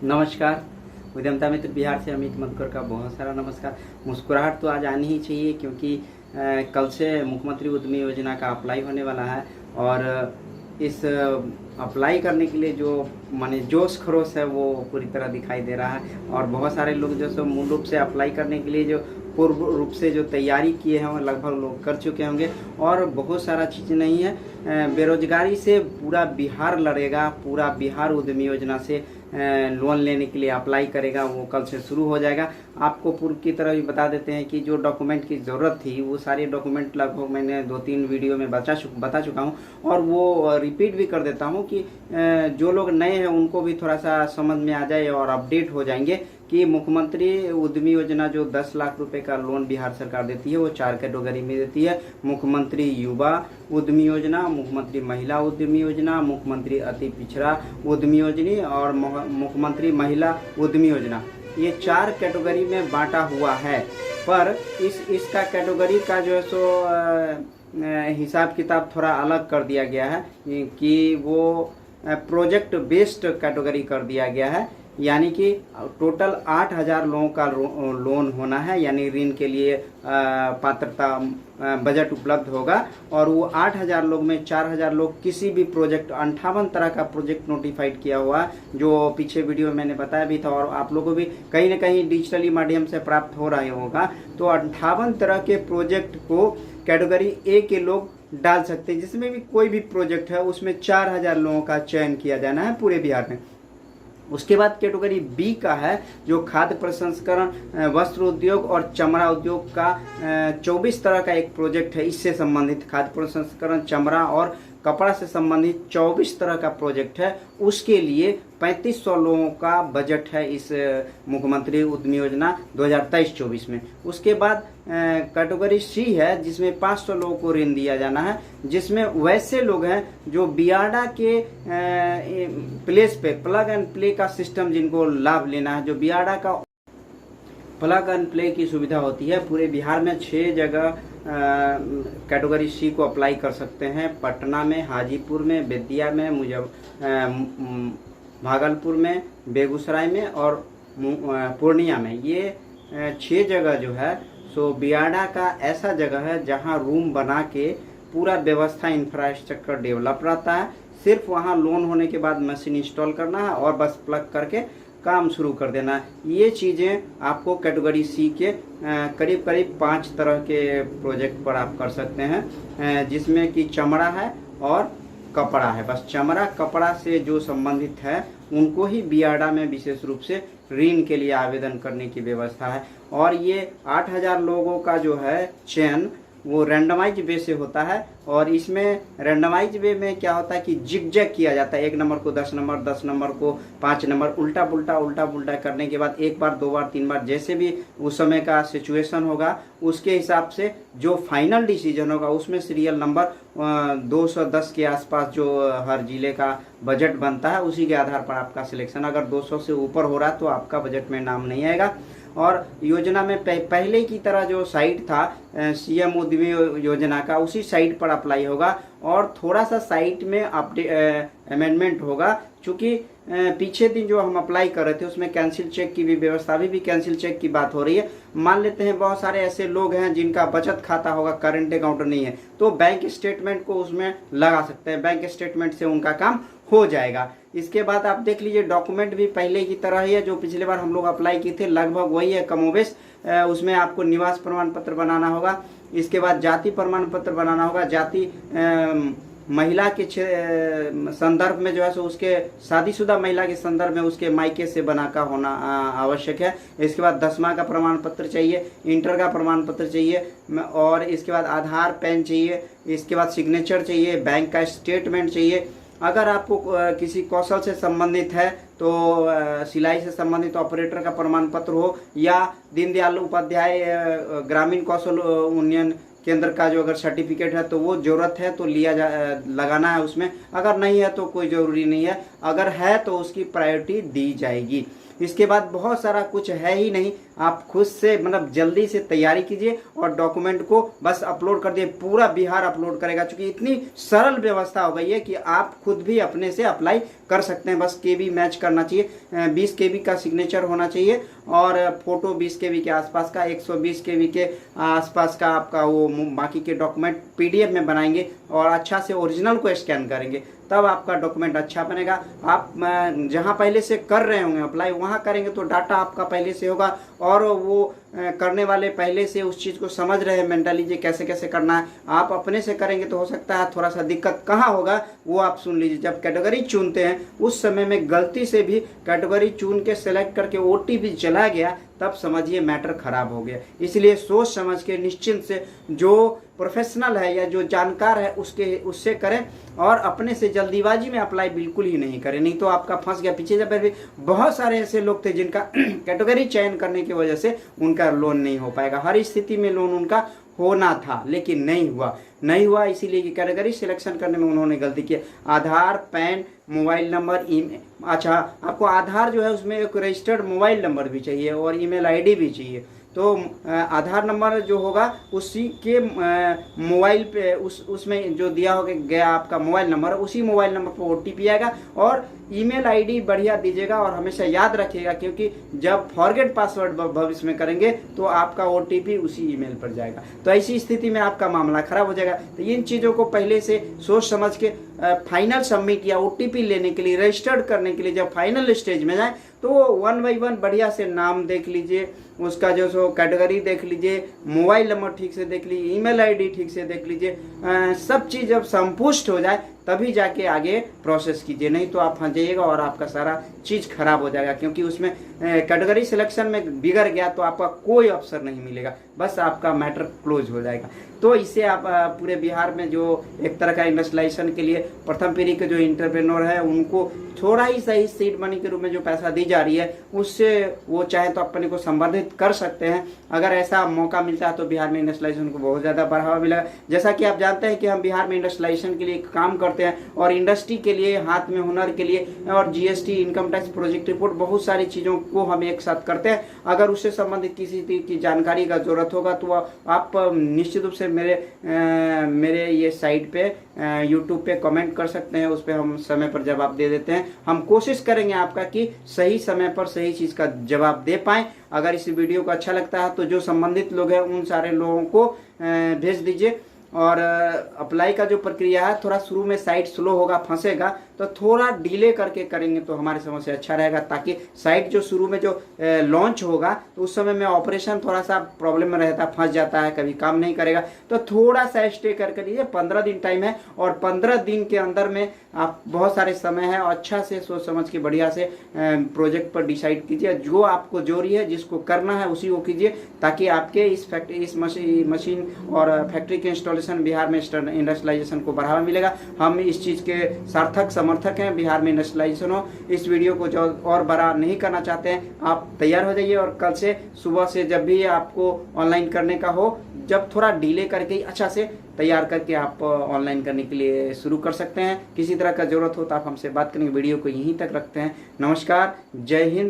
नमस्कार। उद्यमता मित्र बिहार से अमित मधुकर का बहुत सारा नमस्कार। मुस्कुराहट तो आज आनी ही चाहिए क्योंकि कल से मुख्यमंत्री उद्यमी योजना का अप्लाई होने वाला है और इस अप्लाई करने के लिए जो माने जोश खरोश है वो पूरी तरह दिखाई दे रहा है और बहुत सारे लोग जो सो मूल रूप से अप्लाई करने के लिए जो पूर्व रूप से जो तैयारी किए हैं वो लगभग लोग कर चुके होंगे और बहुत सारा चीज़ नहीं है। बेरोजगारी से पूरा बिहार लड़ेगा, पूरा बिहार उद्यमी योजना से लोन लेने के लिए अप्लाई करेगा, वो कल से शुरू हो जाएगा। आपको पूर्व की तरह भी बता देते हैं कि जो डॉक्यूमेंट की ज़रूरत थी वो सारे डॉक्यूमेंट लगभग मैंने 2-3 वीडियो में बता चुका हूँ और वो रिपीट भी कर देता हूँ कि जो लोग नए हैं उनको भी थोड़ा सा समझ में आ जाए और अपडेट हो जाएंगे कि मुख्यमंत्री उद्यमी योजना जो 10 लाख रुपए का लोन बिहार सरकार देती है वो 4 कैटेगरी में देती है। मुख्यमंत्री युवा उद्यमी योजना, मुख्यमंत्री महिला उद्यमी योजना, मुख्यमंत्री अति पिछड़ा उद्यमी योजना और मुख्यमंत्री महिला उद्यमी योजना, ये 4 कैटेगरी में बांटा हुआ है। पर इसका कैटेगरी का जो है सो हिसाब किताब थोड़ा अलग कर दिया गया है कि वो प्रोजेक्ट बेस्ड कैटेगरी कर दिया गया है, यानी कि टोटल 8,000 लोगों का लोन होना है, यानी ऋण के लिए पात्रता बजट उपलब्ध होगा और वो 8,000 लोग में 4,000 लोग किसी भी प्रोजेक्ट 58 तरह का प्रोजेक्ट नोटिफाइड किया हुआ है, जो पीछे वीडियो में मैंने बताया भी था और आप लोगों को भी कहीं ना कहीं डिजिटली माध्यम से प्राप्त हो रहा होगा। तो 58 तरह के प्रोजेक्ट को कैटेगरी ए के लोग डाल सकते हैं, जिसमें भी कोई भी प्रोजेक्ट है उसमें 4,000 लोगों का चयन किया जाना है पूरे बिहार में। उसके बाद कैटेगरी बी का है जो खाद्य प्रसंस्करण, वस्त्र उद्योग और चमड़ा उद्योग का 24 तरह का एक प्रोजेक्ट है। इससे संबंधित खाद्य प्रसंस्करण, चमड़ा और कपड़ा से संबंधित 24 तरह का प्रोजेक्ट है। उसके लिए 3500 लोगों का बजट है इस मुख्यमंत्री उद्यमी योजना 2023-24 में। उसके बाद कैटेगरी सी है जिसमें 500 लोगों को ऋण दिया जाना है, जिसमें वैसे लोग हैं जो बियाडा के प्लेस पे प्लग एंड प्ले का सिस्टम जिनको लाभ लेना है, जो बियाडा का प्लग एंड प्ले की सुविधा होती है। पूरे बिहार में 6 जगह कैटेगरी सी को अप्लाई कर सकते हैं। पटना में, हाजीपुर में, बेतिया में, भागलपुर में, बेगूसराय में और पूर्णिया में। ये 6 जगह जो है सो बियाडा का ऐसा जगह है जहां रूम बना के पूरा व्यवस्था इंफ्रास्ट्रक्चर डेवलप रहता है। सिर्फ वहां लोन होने के बाद मशीन इंस्टॉल करना है और बस प्लग करके काम शुरू कर देना है। ये चीज़ें आपको कैटेगरी सी के करीब करीब 5 तरह के प्रोजेक्ट पर आप कर सकते हैं, जिसमें कि चमड़ा है और कपड़ा है। बस चमड़ा कपड़ा से जो संबंधित है उनको ही बियाडा में विशेष रूप से ऋण के लिए आवेदन करने की व्यवस्था है। और ये 8,000 लोगों का जो है चयन वो रैंडमाइज वे से होता है और इसमें रैंडमाइज वे में क्या होता है कि जिग-जैग किया जाता है। 1 नंबर को 10 नंबर, 10 नंबर को 5 नंबर, उल्टा पुल्टा करने के बाद 1 बार 2 बार 3 बार जैसे भी उस समय का सिचुएशन होगा उसके हिसाब से जो फाइनल डिसीजन होगा उसमें सीरियल नंबर 210 के आसपास जो हर जिले का बजट बनता है उसी के आधार पर आपका सिलेक्शन। अगर 200 से ऊपर हो रहा है तो आपका बजट में नाम नहीं आएगा। और योजना में पहले की तरह जो साइट था सीएम उद्यमी योजना का, उसी साइट पर अप्लाई होगा और थोड़ा सा साइट में अमेंडमेंट होगा। चूँकि पीछे दिन जो हम अप्लाई कर रहे थे उसमें कैंसिल चेक की भी व्यवस्था, अभी भी कैंसिल चेक की बात हो रही है। मान लेते हैं बहुत सारे ऐसे लोग हैं जिनका बचत खाता होगा, करंट अकाउंट नहीं है, तो बैंक स्टेटमेंट को उसमें लगा सकते हैं, बैंक स्टेटमेंट से उनका काम हो जाएगा। इसके बाद आप देख लीजिए डॉक्यूमेंट भी पहले की तरह ही है, जो पिछले बार हम लोग अप्लाई किए थे लगभग वही है कमोबेश। उसमें आपको निवास प्रमाण पत्र बनाना होगा, इसके बाद जाति प्रमाण पत्र बनाना होगा। जाति महिला के संदर्भ में जो है सो उसके शादीशुदा महिला के संदर्भ में उसके मायके से बना का होना आवश्यक है। इसके बाद 10वां का प्रमाण पत्र चाहिए, इंटर का प्रमाण पत्र चाहिए और इसके बाद आधार, पैन चाहिए, इसके बाद सिग्नेचर चाहिए, बैंक का स्टेटमेंट चाहिए। अगर आपको किसी कौशल से संबंधित है तो सिलाई से संबंधित ऑपरेटर का प्रमाण पत्र हो या दीनदयाल उपाध्याय ग्रामीण कौशल उन्नयन केंद्र का जो अगर सर्टिफिकेट है तो वो ज़रूरत है तो लगाना है उसमें। अगर नहीं है तो कोई ज़रूरी नहीं है, अगर है तो उसकी प्रायोरिटी दी जाएगी। इसके बाद बहुत सारा कुछ है ही नहीं, आप खुद से मतलब जल्दी से तैयारी कीजिए और डॉक्यूमेंट को बस अपलोड कर दिए, पूरा बिहार अपलोड करेगा। क्योंकि इतनी सरल व्यवस्था हो गई है कि आप खुद भी अपने से अप्लाई कर सकते हैं। बस केबी मैच करना चाहिए, 20 केबी का सिग्नेचर होना चाहिए और फोटो 20 केबी के आसपास का, 120 केबी के आसपास का आपका वो बाकी के डॉक्यूमेंट पीडीएफ में बनाएंगे और अच्छा से ओरिजिनल को स्कैन करेंगे, तब आपका डॉक्यूमेंट अच्छा बनेगा। आप जहां पहले से कर रहे होंगे अप्लाई वहां करेंगे तो डाटा आपका पहले से होगा और वो करने वाले पहले से उस चीज़ को समझ रहे हैं मेंटली जी कैसे कैसे करना है। आप अपने से करेंगे तो हो सकता है थोड़ा सा दिक्कत कहाँ होगा वो आप सुन लीजिए। जब कैटेगरी चुनते हैं उस समय में गलती से भी कैटेगरी चुन के सेलेक्ट करके ओटीपी चला गया, तब समझिए मैटर खराब हो गया। इसलिए सोच समझ के निश्चिंत से जो प्रोफेशनल है या जो जानकार है उससे करें और अपने से जल्दीबाजी में अप्लाई बिल्कुल ही नहीं करें, नहीं तो आपका फंस गया। पीछे जब भी बहुत सारे ऐसे लोग थे जिनका कैटेगरी चयन करने की वजह से उनका लोन नहीं हो पाएगा। हर स्थिति में लोन उनका होना था लेकिन नहीं हुआ इसीलिए कि कैटेगरी सिलेक्शन करने में उन्होंने गलती की। आधार, पैन, मोबाइल नंबर, ईमेल। अच्छा, आपको आधार जो है उसमें एक रजिस्टर्ड मोबाइल नंबर भी चाहिए और ईमेल आईडी भी चाहिए। तो आधार नंबर जो होगा उसी के मोबाइल पे उसमें जो दिया होगा गया आपका मोबाइल नंबर, उसी मोबाइल नंबर पर ओटीपी आएगा और ईमेल आईडी बढ़िया दीजिएगा और हमेशा याद रखिएगा क्योंकि जब फॉरगेट पासवर्ड भविष्य में करेंगे तो आपका ओटीपी उसी ईमेल पर जाएगा। तो ऐसी स्थिति में आपका मामला खराब हो जाएगा। तो इन चीज़ों को पहले से सोच समझ के फाइनल सबमिट या ओटीपी लेने के लिए, रजिस्टर्ड करने के लिए जब फाइनल स्टेज में जाए तो 1 बाय 1 बढ़िया से नाम देख लीजिए, उसका जो सो कैटेगरी देख लीजिए, मोबाइल नंबर ठीक से देख लीजिए, ईमेल आईडी ठीक से देख लीजिए। सब चीज़ जब संपुष्ट हो जाए तभी जाके आगे प्रोसेस कीजिए, नहीं तो आप फंस जाइएगा और आपका सारा चीज़ खराब हो जाएगा। क्योंकि उसमें कैटेगरी सिलेक्शन में बिगड़ गया तो आपका कोई अवसर नहीं मिलेगा, बस आपका मैटर क्लोज हो जाएगा। तो इससे आप पूरे बिहार में जो एक तरह का इंडस्ट्रियलाइजेशन के लिए प्रथम पीढ़ी के जो इंटरप्रेन्योर है उनको थोड़ा ही सही सीड मनी के रूप में जो पैसा दी जा रही है उससे वो चाहे तो अपने को संवर्धित कर सकते हैं। अगर ऐसा मौका मिलता है तो बिहार में इंडस्ट्रियलाइजेशन को बहुत ज़्यादा बढ़ावा मिलेगा। जैसा कि आप जानते हैं कि हम बिहार में इंडस्ट्रियलाइजेशन के लिए काम करते हैं और इंडस्ट्री के लिए, हाथ में हुनर के लिए और GST, income tax, project report, बहुत सारी चीज़ों को हम एक साथ करते हैं। अगर उससे संबंधित किसी की जानकारी का जरूरत होगा तो आप निश्चित रूप से मेरे ये साइट पे यूट्यूब पे कमेंट कर सकते हैं, उस पर हम समय पर जवाब दे देते हैं। हम कोशिश करेंगे आपका कि सही समय पर सही चीज़ का जवाब दे पाएं। अगर इस वीडियो को अच्छा लगता है तो जो संबंधित लोग हैं उन सारे लोगों को भेज दीजिए। और अप्लाई का जो प्रक्रिया है थोड़ा शुरू में साइट स्लो होगा, फंसेगा, तो थोड़ा डिले करके करेंगे तो हमारे समझ से अच्छा रहेगा, ताकि साइट जो शुरू में जो लॉन्च होगा तो उस समय में ऑपरेशन थोड़ा सा प्रॉब्लम में रहता है, फंस जाता है, कभी काम नहीं करेगा। तो थोड़ा सा स्टे करके लीजिए, 15 दिन टाइम है और 15 दिन के अंदर में आप बहुत सारे समय है, अच्छा से सोच समझ के बढ़िया से प्रोजेक्ट पर डिसाइड कीजिए। जो आपको जोरी है, जिसको करना है उसी को कीजिए, ताकि आपके इस मशीन और फैक्ट्री के इंस्टॉलेशन बिहार में इंडस्ट्रियलाइजेशन को बढ़ावा मिलेगा। हम इस चीज़ के सार्थक समर्थक हैं, बिहार में इंडस्ट्रियलाइजेशन हो। इस वीडियो को जो और बड़ा नहीं करना चाहते हैं, आप तैयार हो जाइए और कल से सुबह से जब भी आपको ऑनलाइन करने का हो, जब थोड़ा डिले करके अच्छा से तैयार करके आप ऑनलाइन करने के लिए शुरू कर सकते हैं। किसी तरह का जरूरत हो तो आप हमसे बात करेंगे। वीडियो को यहीं तक रखते हैं। नमस्कार, जय हिंद।